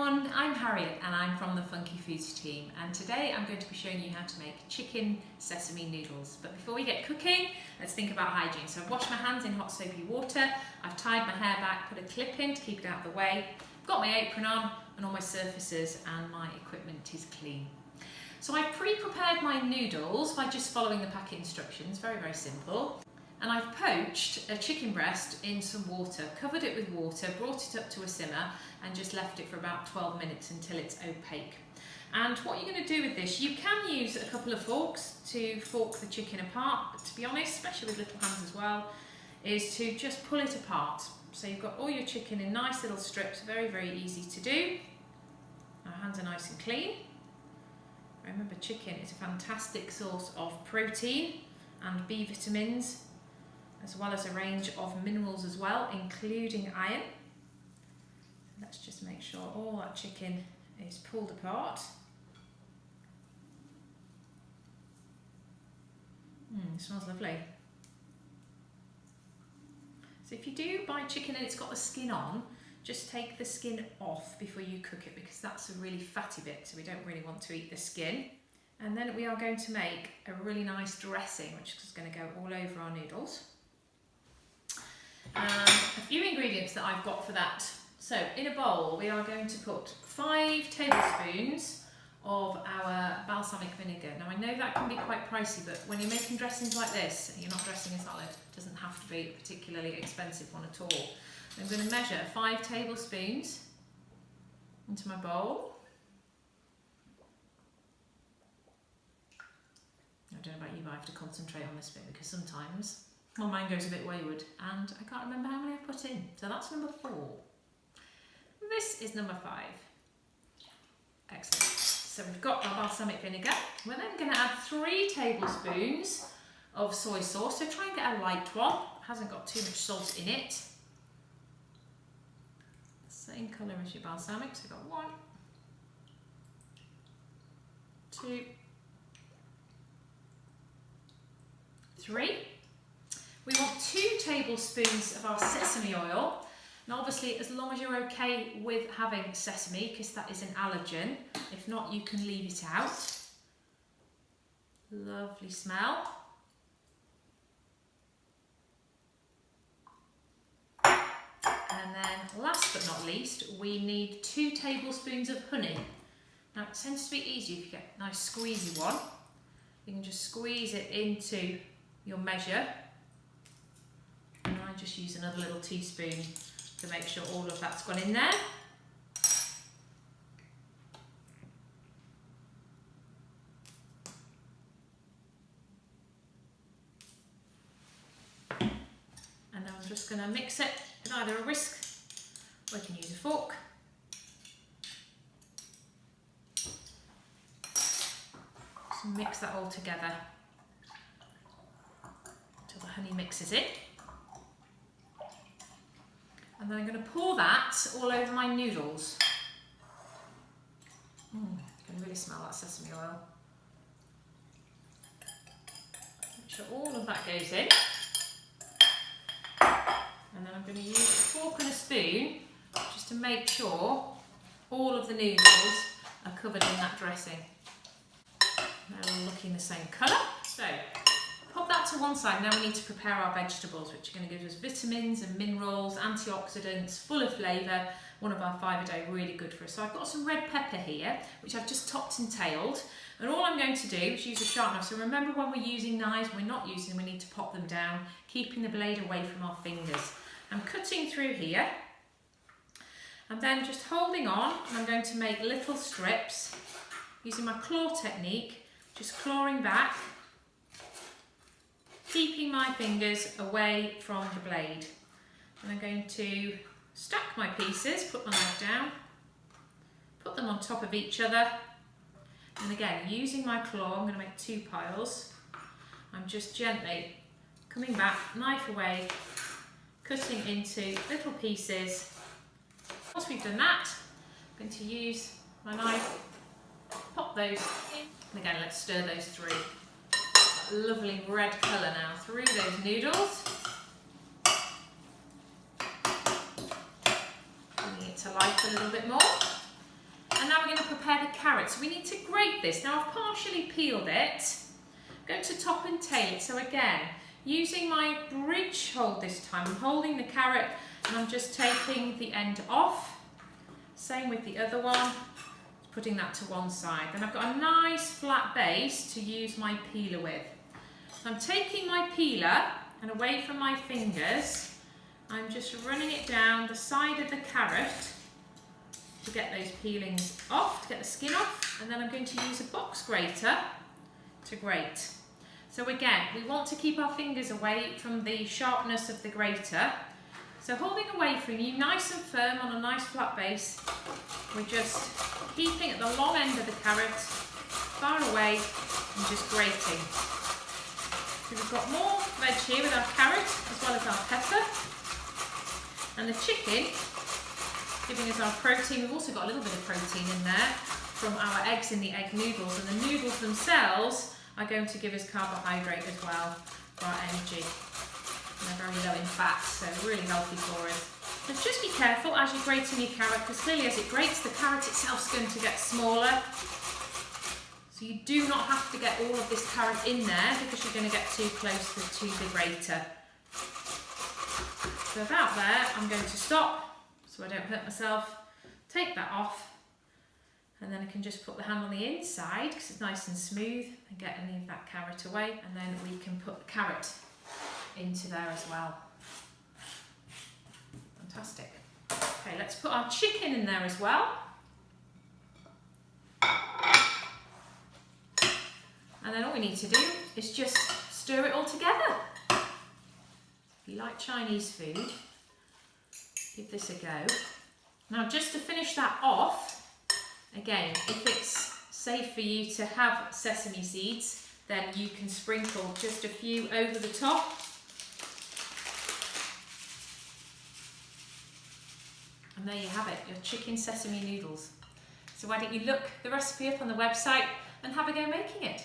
everyone, I'm Harriet and I'm from the PhunkyFoods team, and today I'm going to be showing you how to make chicken sesame noodles. But before we get cooking, let's think about hygiene. So I've washed my hands in hot soapy water, I've tied my hair back, put a clip in to keep it out of the way, got my apron on and all my surfaces and my equipment is clean. So I've pre-prepared my noodles by just following the packet instructions, very simple. And I've poached a chicken breast in some water, covered it with water, brought it up to a simmer and just left it for about 12 minutes until it's opaque. And what you're going to do with this, you can use a couple of forks to fork the chicken apart, but to be honest, especially with little hands as well, is to just pull it apart. So you've got all your chicken in nice little strips, very easy to do. Our hands are nice and clean. Remember, chicken is a fantastic source of protein and B vitamins, as well as a range of minerals as well, including iron. Let's just make sure all that chicken is pulled apart. It smells lovely. So if you do buy chicken and it's got the skin on, just take the skin off before you cook it, because that's a really fatty bit, so we don't really want to eat the skin. And then we are going to make a really nice dressing, which is going to go all over our noodles. A few ingredients that I've got for that. So in a bowl we are going to put 5 tablespoons of our balsamic vinegar. Now I know that can be quite pricey, but when you're making dressings like this, you're not dressing a salad, it doesn't have to be a particularly expensive one at all. I'm going to measure 5 tablespoons into my bowl. I don't know about you, but I have to concentrate on this bit because sometimes my mind goes a bit wayward and I can't remember how many I've put in. So that's number 4. This is number 5. Excellent. So we've got our balsamic vinegar. We're then going to add 3 tablespoons of soy sauce. So try and get a light one. It hasn't got too much salt in it. Same colour as your balsamic. So we've got 1, 2, 3. We want 2 tablespoons of our sesame oil. Now obviously, as long as you're okay with having sesame, because that is an allergen, if not you can leave it out. Lovely smell. And then last but not least, we need 2 tablespoons of honey. Now it tends to be easier if you get a nice squeezy one. You can just squeeze it into your measure. And I just use another little teaspoon to make sure all of that's gone in there. And then I'm just going to mix it with either a whisk or you can use a fork. Just mix that all together until the honey mixes in. And then I'm going to pour that all over my noodles. You can really smell that sesame oil. Make sure all of that goes in. And then I'm going to use a fork and a spoon just to make sure all of the noodles are covered in that dressing. They're all looking the same colour. So pop that to one side. Now we need to prepare our vegetables, which are going to give us vitamins and minerals, antioxidants, full of flavour. One of our 5 a day, really good for us. So I've got some red pepper here, which I've just topped and tailed. And all I'm going to do is use a sharp knife. So remember, when we're using knives, we're not using them, we need to pop them down, keeping the blade away from our fingers. I'm cutting through here. And then just holding on, and I'm going to make little strips using my claw technique, just clawing back, keeping my fingers away from the blade. And I'm going to stack my pieces, put my knife down, put them on top of each other. And again, using my claw, I'm going to make 2 piles. I'm just gently coming back, knife away, cutting into little pieces. Once we've done that, I'm going to use my knife, pop those in. And again, let's stir those through. Lovely red colour now through those noodles. Bringing it to life a little bit more. And now we're going to prepare the carrot. So we need to grate this. Now I've partially peeled it. I'm going to top and tail it. So again, using my bridge hold this time, I'm holding the carrot and I'm just taking the end off. Same with the other one, putting that to one side. Then I've got a nice flat base to use my peeler with. So I'm taking my peeler and away from my fingers, I'm just running it down the side of the carrot to get those peelings off, to get the skin off, and then I'm going to use a box grater to grate. So again, we want to keep our fingers away from the sharpness of the grater. So holding away from you, nice and firm on a nice flat base, we're just keeping at the long end of the carrot, far away, and just grating. So we've got more veg here with our carrot, as well as our pepper. And the chicken, giving us our protein. We've also got a little bit of protein in there from our eggs in the egg noodles. And the noodles themselves are going to give us carbohydrate as well for our energy. And they're very low in fat, so really healthy for us. But just be careful as you're grating your carrot, because clearly as it grates, the carrot itself is going to get smaller. So you do not have to get all of this carrot in there because you're going to get too close to the grater. So about there, I'm going to stop so I don't hurt myself. Take that off, and then I can just put the hand on the inside because it's nice and smooth and get any of that carrot away. And then we can put the carrot into there as well. Fantastic. Okay, let's put our chicken in there as well. And then all we need to do is just stir it all together. If you like Chinese food, give this a go. Now just to finish that off, again, if it's safe for you to have sesame seeds, then you can sprinkle just a few over the top. And there you have it, your chicken sesame noodles. So why don't you look the recipe up on the website and have a go making it.